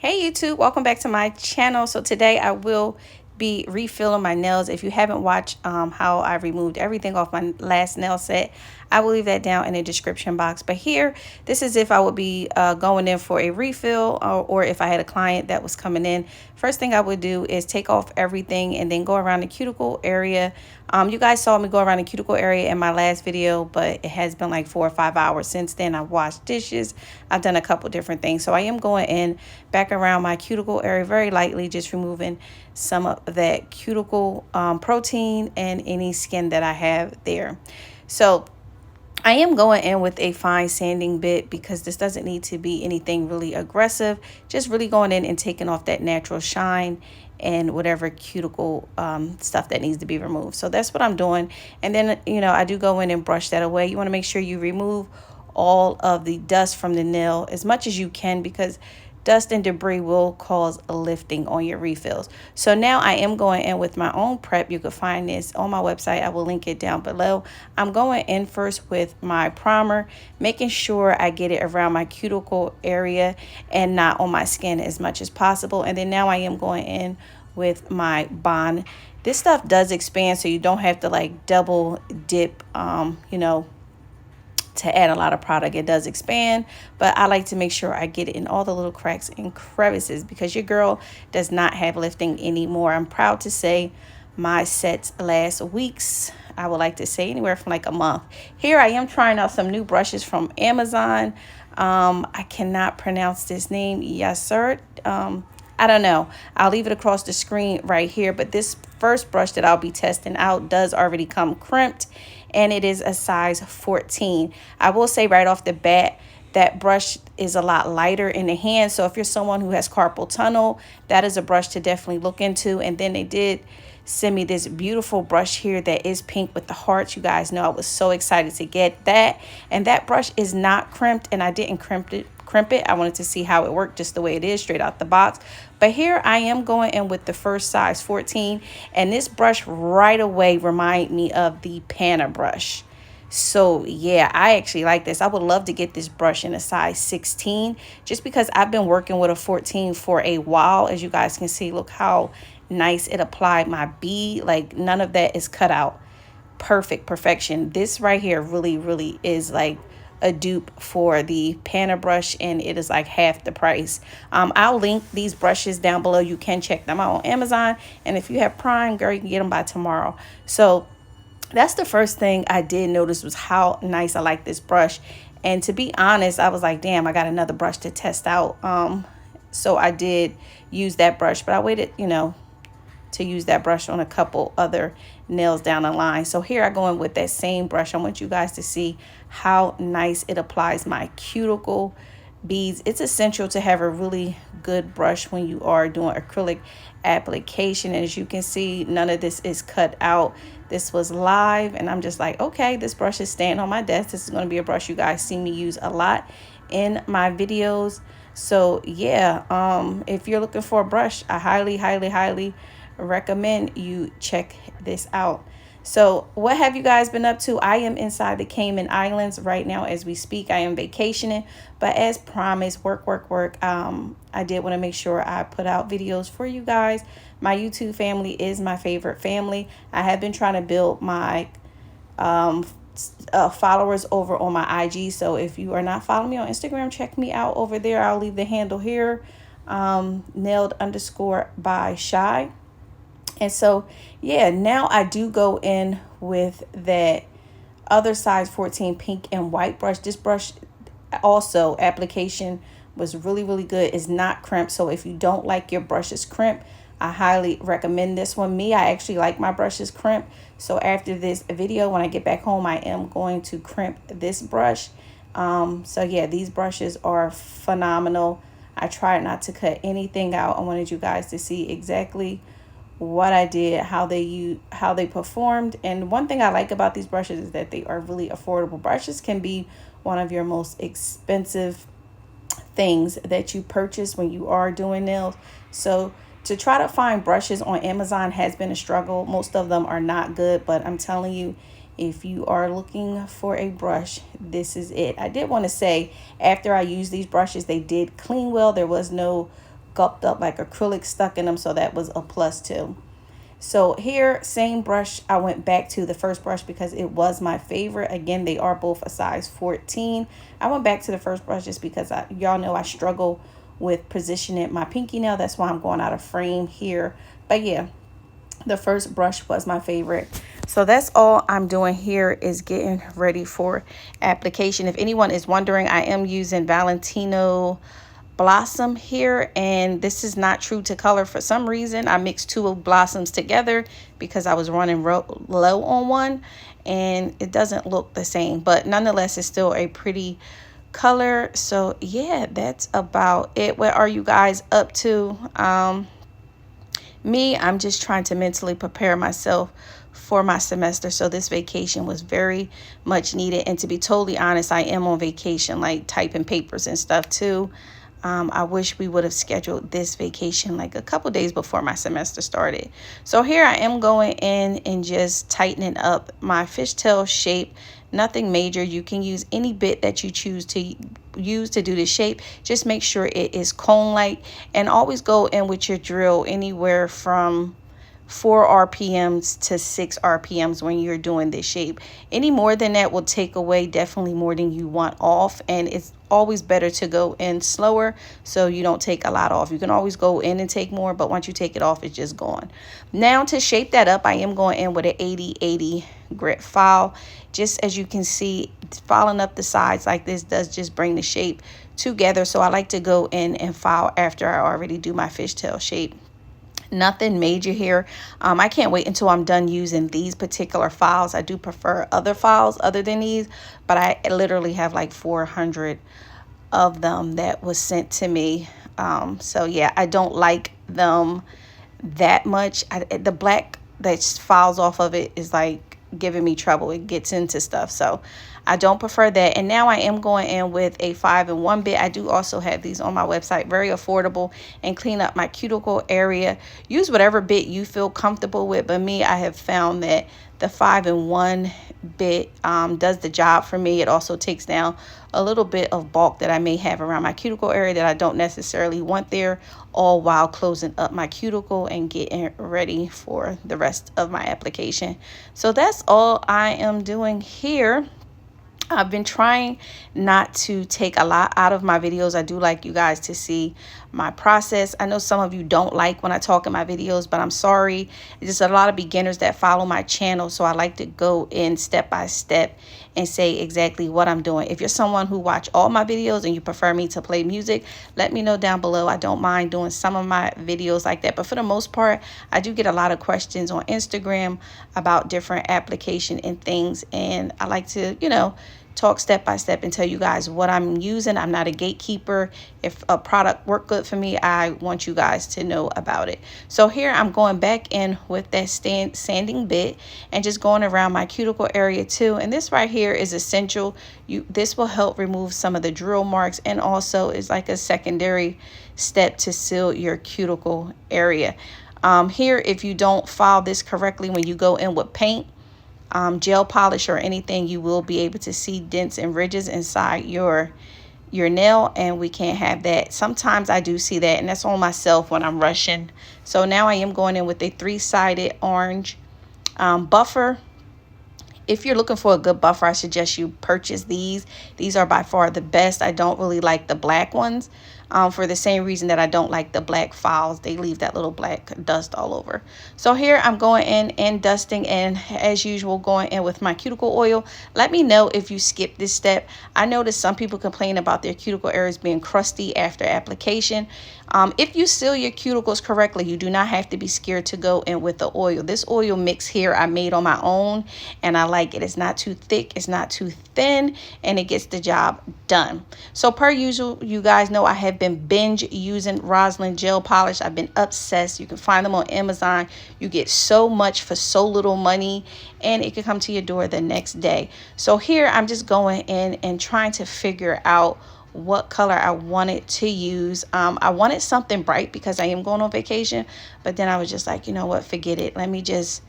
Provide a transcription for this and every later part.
Hey YouTube, welcome back to my channel. So today I will be refilling my nails. If you haven't watched how I removed everything off my last nail set, I will leave that down in the description box. But here, this is if I would be going in for a refill, or if I had a client that was coming in. First thing I would do is take off everything and then go around the cuticle area. You guys saw me go around the cuticle area in my last video, but it has been like 4 or 5 hours since then. I've washed dishes. I've done a couple different things. So I am going in back around my cuticle area very lightly, just removing some of that cuticle protein and any skin that I have there. So I am going in with a fine sanding bit because this doesn't need to be anything really aggressive. Just really going in and taking off that natural shine and whatever cuticle stuff that needs to be removed. So that's what I'm doing. And then, I do go in and brush that away. You want to make sure you remove all of the dust from the nail as much as you can, because dust and debris will cause a lifting on your refills. So now I am going in with my own prep. You can find this on my website. I will link it down below. I'm going in first with my primer, making sure I get it around my cuticle area and not on my skin as much as possible. And then now I am going in with my bond. This stuff does expand, so you don't have to like double dip, to add a lot of product. It does expand, but I like to make sure I get it in all the little cracks and crevices, because your girl does not have lifting anymore. I'm proud to say my sets last weeks. I would like to say anywhere from like a month. Here I am trying out some new brushes from Amazon. I cannot pronounce this name, Yasterd. I don't know. I'll leave it across the screen right here. But this first brush that I'll be testing out does already come crimped, and it is a size 14. I will say right off the bat, that brush is a lot lighter in the hand. So if you're someone who has carpal tunnel, that is a brush to definitely look into. And then they did send me this beautiful brush here that is pink with the hearts. You guys know I was so excited to get that. And that brush is not crimped, and I didn't crimp it. I wanted to see how it worked just the way it is straight out the box. But here I am going in with the first size 14, and this brush right away reminded me of the Panna brush. So yeah, I actually like this. I would love to get this brush in a size 16, just because I've been working with a 14 for a while. As you guys can see, look how nice it applied my bead. Like none of that is cut out. Perfection. This right here really is like a dupe for the Panna brush, and it is like half the price. I'll link these brushes down below. You can check them out on Amazon, and if you have Prime, girl, you can get them by tomorrow. So that's the first thing I did notice, was how nice I like this brush. And to be honest, I was like, damn, I got another brush to test out. So I did use that brush, but I waited, to use that brush on a couple other nails down the line. So here I go in with that same brush. I want you guys to see how nice it applies my cuticle beads. It's essential to have a really good brush when you are doing acrylic application. And as you can see, none of this is cut out. This was live, and I'm just like, okay, this brush is staying on my desk. This is going to be a brush you guys see me use a lot in my videos. So yeah, if you're looking for a brush, I highly recommend you check this out. So what have you guys been up to? I am inside the Cayman Islands right now as we speak. I am vacationing, but as promised, work. I did want to make sure I put out videos for you guys. My YouTube family is my favorite family. I have been trying to build my followers over on my IG. So if you are not following me on Instagram, check me out over there. I'll leave the handle here, nailed_by_shy. And so, yeah, now I do go in with that other size 14 pink and white brush. This brush also, application was really good. It's not crimped. So if you don't like your brushes crimped, I highly recommend this one. I actually like my brushes crimped. So after this video, when I get back home, I am going to crimp this brush. So yeah, these brushes are phenomenal. I tried not to cut anything out. I wanted you guys to see exactly what I did, how they performed. And one thing I like about these brushes is that they are really affordable. Brushes can be one of your most expensive things that you purchase when you are doing nails. So to try to find brushes on Amazon has been a struggle. Most of them are not good, but I'm telling you, if you are looking for a brush, this is it. I did want to say, after I used these brushes, they did clean well. There was no gulped up like acrylic stuck in them, so that was a plus too. So here, same brush, I went back to the first brush because it was my favorite. Again, they are both a size 14. I went back to the first brush just because y'all know I struggle with positioning my pinky nail. That's why I'm going out of frame here. But yeah, the first brush was my favorite. So that's all I'm doing here is getting ready for application. If anyone is wondering, I am using Valentino Blossom here, and this is not true to color. For some reason I mixed two blossoms together because I was running low on one, and it doesn't look the same, but nonetheless it's still a pretty color. So yeah, that's about it. What are you guys up to? I'm just trying to mentally prepare myself for my semester. So this vacation was very much needed, and to be totally honest, I am on vacation, like typing papers and stuff too. I wish we would have scheduled this vacation like a couple days before my semester started. So here I am going in and just tightening up my fishtail shape. Nothing major. You can use any bit that you choose to use to do the shape. Just make sure it is cone-like, and always go in with your drill anywhere from 4 RPMs to 6 RPMs when you're doing this shape. Any more than that will take away definitely more than you want off, and it's always better to go in slower so you don't take a lot off. You can always go in and take more, but once you take it off, it's just gone. Now to shape that up, I am going in with an 80/80 grit file. Just as you can see, filing up the sides like this does just bring the shape together. So I like to go in and file after I already do my fishtail shape. Nothing major here. I can't wait until I'm done using these particular files. I do prefer other files other than these, but I literally have like 400 of them that was sent to me. So yeah, I don't like them that much. The black that files off of it is like giving me trouble. It gets into stuff, so I don't prefer that. And now I am going in with a 5-in-1 bit. I do also have these on my website, very affordable, and clean up my cuticle area. Use whatever bit you feel comfortable with, but me, I have found that the 5-in-1 bit does the job for me. It also takes down a little bit of bulk that I may have around my cuticle area that I don't necessarily want there, all while closing up my cuticle and getting ready for the rest of my application. So that's all I am doing here. I've been trying not to take a lot out of my videos. I do like you guys to see my process. I know some of you don't like when I talk in my videos, but I'm sorry. There's a lot of beginners that follow my channel, so I like to go in step by step and say exactly what I'm doing. If you're someone who watch all my videos and you prefer me to play music, let me know down below. I don't mind doing some of my videos like that, but for the most part, I do get a lot of questions on Instagram about different application and things, and I like to, talk step by step and tell you guys what I'm using. I'm not a gatekeeper. If a product worked good for me, I want you guys to know about it. So here I'm going back in with that sanding bit and just going around my cuticle area too. And this right here is essential. This will help remove some of the drill marks, and also is like a secondary step to seal your cuticle area. Here, if you don't file this correctly when you go in with paint, gel polish or anything, you will be able to see dents and ridges inside your nail, and we can't have that. Sometimes I do see that, and that's on myself when I'm rushing. So now I am going in with a 3-sided orange buffer. If you're looking for a good buffer, I suggest you purchase these. These are by far the best. I don't really like the black ones. For the same reason that I don't like the black files. They leave that little black dust all over. So here I'm going in and dusting, and as usual going in with my cuticle oil. Let me know if you skip this step. I noticed some people complain about their cuticle areas being crusty after application. If you seal your cuticles correctly, you do not have to be scared to go in with the oil. This oil mix here I made on my own, and I like it. It's not too thick, it's not too thin, and it gets the job done. So per usual, you guys know I have been binge using Roslyn gel polish. I've been obsessed. You can find them on Amazon. You get so much for so little money, and it can come to your door the next day. So here I'm just going in and trying to figure out what color I wanted to use. I wanted something bright because I am going on vacation, but then I was just like, you know what, forget it. Let me just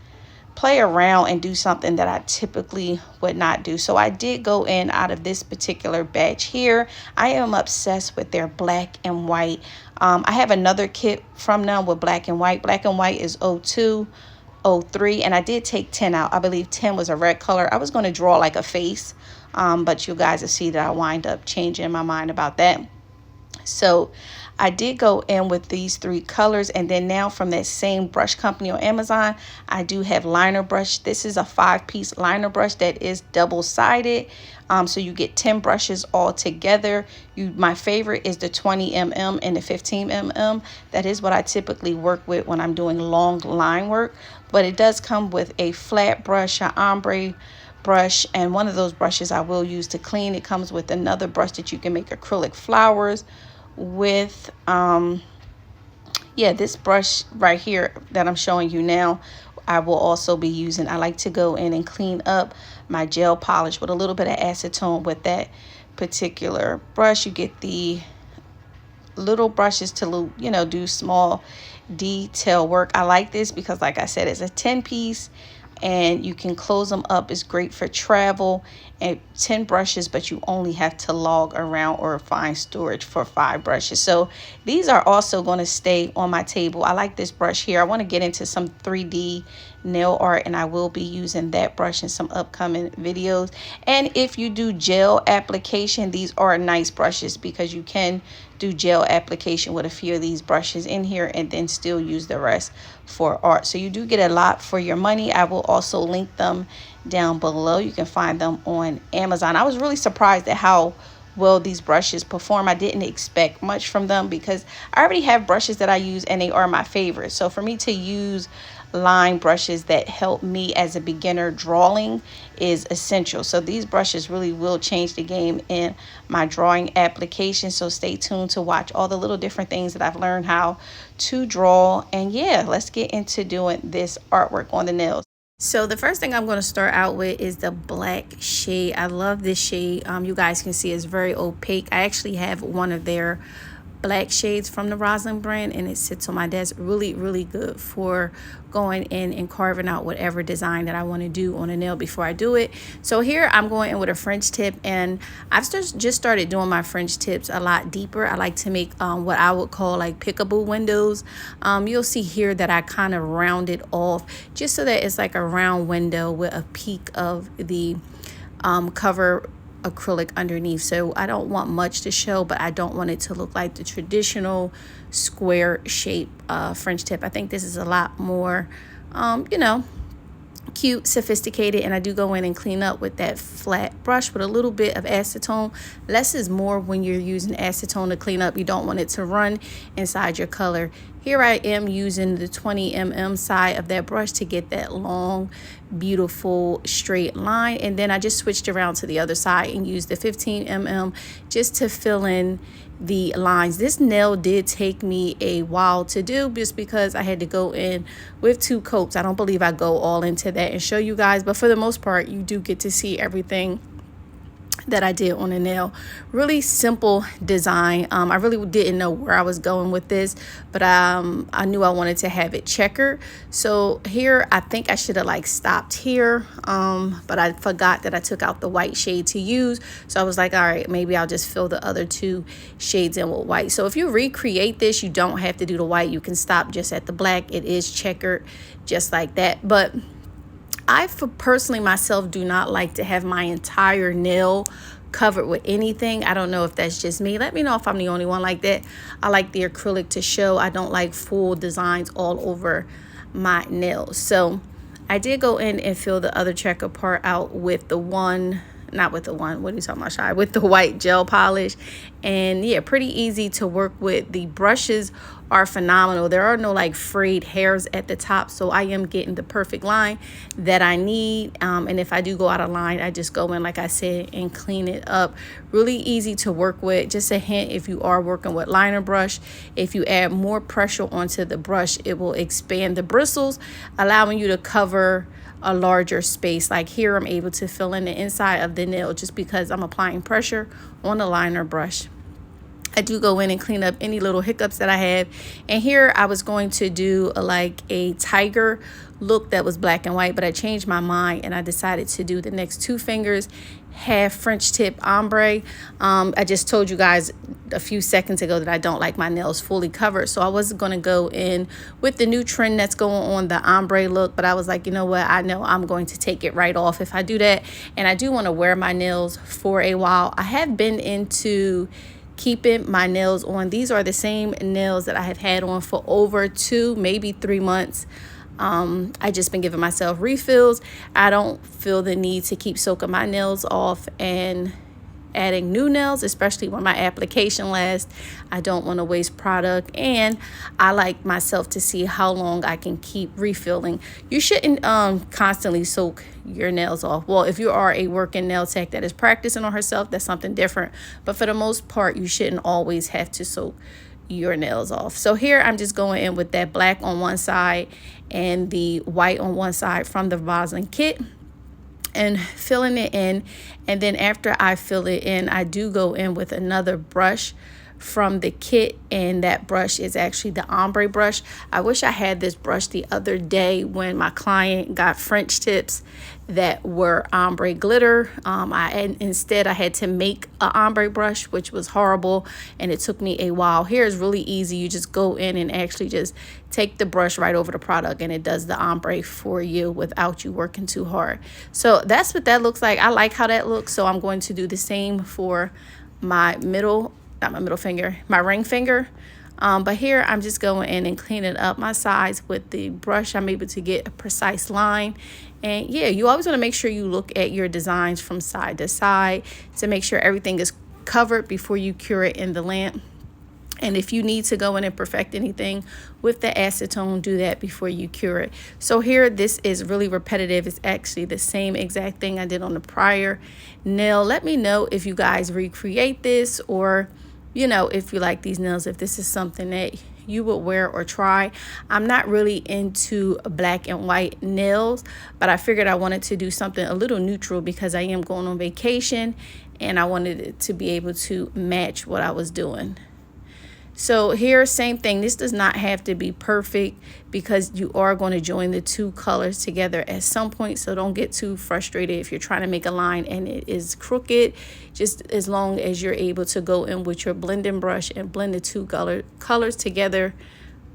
play around and do something that I typically would not do. So I did go in out of this particular batch here. I am obsessed with their black and white. I have another kit from them with black and white. Black and white is 02, 03, and I did take 10 out. I believe 10 was a red color. I was going to draw like a face, but you guys will see that I wind up changing my mind about that. So I did go in with these 3 colors, and then now from that same brush company on Amazon, I do have liner brush. This is a 5-piece liner brush that is double-sided. So you get 10 brushes all together. My favorite is the 20 mm and the 15 mm. That is what I typically work with when I'm doing long line work. But it does come with a flat brush, an ombre brush, and one of those brushes I will use to clean. It comes with another brush that you can make acrylic flowers with. This brush right here that I'm showing you now, I will also be using. I like to go in and clean up my gel polish with a little bit of acetone with that particular brush. You get the little brushes to, do small detail work. I like this because, like I said, it's a 10-piece and you can close them up. It's great for travel. And 10 brushes, but you only have to log around or find storage for 5 brushes. So these are also going to stay on my table. I like this brush here. I want to get into some 3D nail art, and I will be using that brush in some upcoming videos. And if you do gel application, these are nice brushes because you can do gel application with a few of these brushes in here and then still use the rest for art. So you do get a lot for your money. I will also link them down below. You can find them on Amazon. I was really surprised at how well these brushes perform. I didn't expect much from them because I already have brushes that I use and they are my favorite. So for me to use line brushes that help me as a beginner drawing is essential. So these brushes really will change the game in my drawing application. So stay tuned to watch all the little different things that I've learned how to draw. And yeah, let's get into doing this artwork on the nails. So the first thing I'm going to start out with is the black shade. I love this shade. You guys can see it's very opaque. I actually have one of their black shades from the Roslyn brand, and it sits on my desk. Really good for going in and carving out whatever design that I want to do on a nail before I do it. So here I'm going in with a French tip, and I've just started doing my French tips a lot deeper. I like to make what I would call like pickable windows. You'll see here that I kind of round it off just so that it's like a round window with a peak of the cover acrylic underneath. So I don't want much to show, but I don't want it to look like the traditional square shape French tip. I think this is a lot more cute, sophisticated, and I do go in and clean up with that flat brush with a little bit of acetone. Less is more when you're using acetone to clean up. You don't want it to run inside your color. Here I am using the 20 mm side of that brush to get that long, beautiful straight line, and then I just switched around to the other side and used the 15 mm just to fill in the lines. This nail did take me a while to do just because I had to go in with 2 coats. I don't believe I go all into that and show you guys, but for the most part you do get to see everything that I did on the nail. Really simple design. I really didn't know where I was going with this, but I knew I wanted to have it checkered. So here I think I should have like stopped here, but I forgot that I took out the white shade to use. So I was like, all right, maybe I'll just fill the other 2 shades in with white. So if you recreate this, you don't have to do the white. You can stop just at the black. It is checkered just like that. But I, for personally myself, do not like to have my entire nail covered with anything. I don't know if that's just me. Let me know if I'm the only one like that. I like the acrylic to show. I don't like full designs all over my nails. So I did go in and fill the other checker part out with the one, not with the one, what are you talking about, Shy? With the white gel polish. And yeah, pretty easy to work with. The brushes are phenomenal. There are no like frayed hairs at the top, so I am getting the perfect line that I need. And if I do go out of line, I just go in, like I said, and clean it up. Really easy to work with. Just a hint, if you are working with liner brush, if you add more pressure onto the brush, it will expand the bristles, allowing you to cover a larger space. Like here, I'm able to fill in the inside of the nail just because I'm applying pressure on the liner brush. I do go in and clean up any little hiccups that I have. And here I was going to do like a tiger look that was black and white, but I changed my mind and I decided to do the next 2 fingers half French tip ombre. I just told you guys a few seconds ago that I don't like my nails fully covered, so I wasn't going to go in with the new trend that's going on, the ombre look, but I was like, you know what, I know I'm going to take it right off if I do that. And I do want to wear my nails for a while. I have been into keeping my nails on. These are the same nails that I have had on for over 2, maybe 3 months. I just been giving myself refills. I don't feel the need to keep soaking my nails off and adding new nails, especially when my application lasts. I don't want to waste product, and I like myself to see how long I can keep refilling. You shouldn't constantly soak your nails off. Well, if you are a working nail tech that is practicing on herself, that's something different, but for the most part you shouldn't always have to soak your nails off. So here I'm just going in with that black on one side and the white on one side from the Vaseline kit and filling it in. And then after I fill it in, I do go in with another brush from the kit, and that brush is actually the ombre brush. I wish I had this brush the other day when my client got French tips that were ombre glitter. Instead I had to make an ombre brush, which was horrible, and it took me a while. Here is really easy. You just go in and actually just take the brush right over the product, and it does the ombre for you without you working too hard. So that's what that looks like. I like how that looks, so I'm going to do the same for my my ring finger. But here I'm just going in and cleaning up my sides with the brush. I'm able to get a precise line. And yeah, you always want to make sure you look at your designs from side to side to make sure everything is covered before you cure it in the lamp. And if you need to go in and perfect anything with the acetone, do that before you cure it. So here, this is really repetitive. It's actually the same exact thing I did on the prior nail. Let me know if you guys recreate this, or you know, if you like these nails, if this is something that you would wear or try. I'm not really into black and white nails, but I figured I wanted to do something a little neutral because I am going on vacation and I wanted it to be able to match what I was doing. So here, same thing. This does not have to be perfect because you are going to join the 2 colors together at some point. So don't get too frustrated if you're trying to make a line and it is crooked. Just as long as you're able to go in with your blending brush and blend the 2 colors together,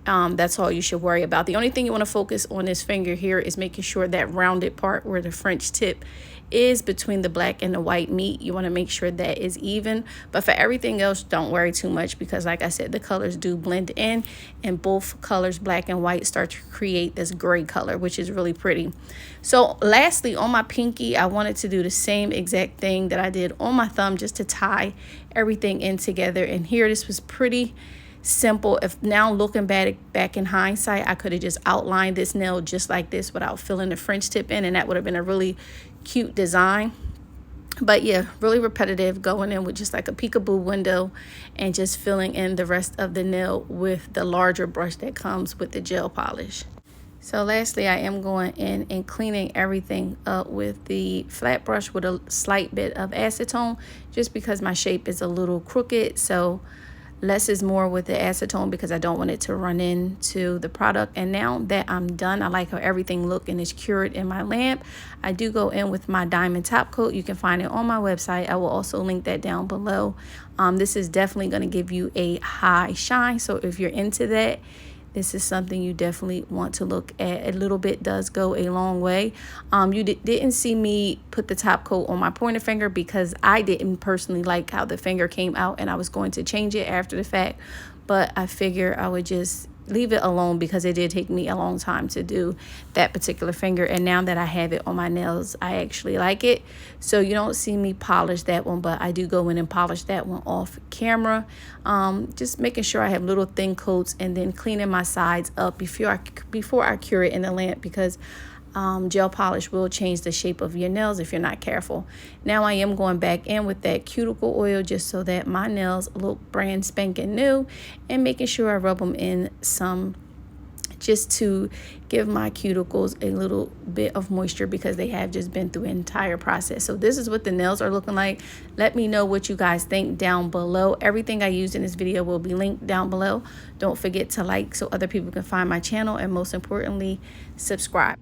that's all you should worry about. The only thing you want to focus on this finger here is making sure that rounded part where the French tip is between the black and the white meat. You want to make sure that is even. But for everything else, don't worry too much because like I said, the colors do blend in, and both colors, black and white, start to create this gray color, which is really pretty. So lastly, on my pinky, I wanted to do the same exact thing that I did on my thumb, just to tie everything in together. And here, this was pretty simple. If now looking back in hindsight, I could have just outlined this nail just like this without filling the French tip in, and that would have been a really cute design. But yeah, really repetitive, going in with just like a peekaboo window and just filling in the rest of the nail with the larger brush that comes with the gel polish. So lastly, I am going in and cleaning everything up with the flat brush with a slight bit of acetone, just because my shape is a little crooked. So less is more with the acetone because I don't want it to run into the product. And now that I'm done, I like how everything look and is cured in my lamp. I do go in with my diamond top coat. You can find it on my website. I will also link that down below. This is definitely going to give you a high shine. So if you're into that, this is something you definitely want to look at. A little bit does go a long way. You didn't see me put the top coat on my pointer finger because I didn't personally like how the finger came out, and I was going to change it after the fact. But I figure I would just leave it alone because it did take me a long time to do that particular finger. And now that I have it on my nails, I actually like it. So you don't see me polish that one, but I do go in and polish that one off camera. Just making sure I have little thin coats, and then cleaning my sides up before I cure it in the lamp, because gel polish will change the shape of your nails if you're not careful. Now I am going back in with that cuticle oil just so that my nails look brand spanking new, and making sure I rub them in some just to give my cuticles a little bit of moisture because they have just been through an entire process. So this is what the nails are looking like. Let me know what you guys think down below. Everything I used in this video will be linked down below. Don't forget to like so other people can find my channel, and most importantly, subscribe.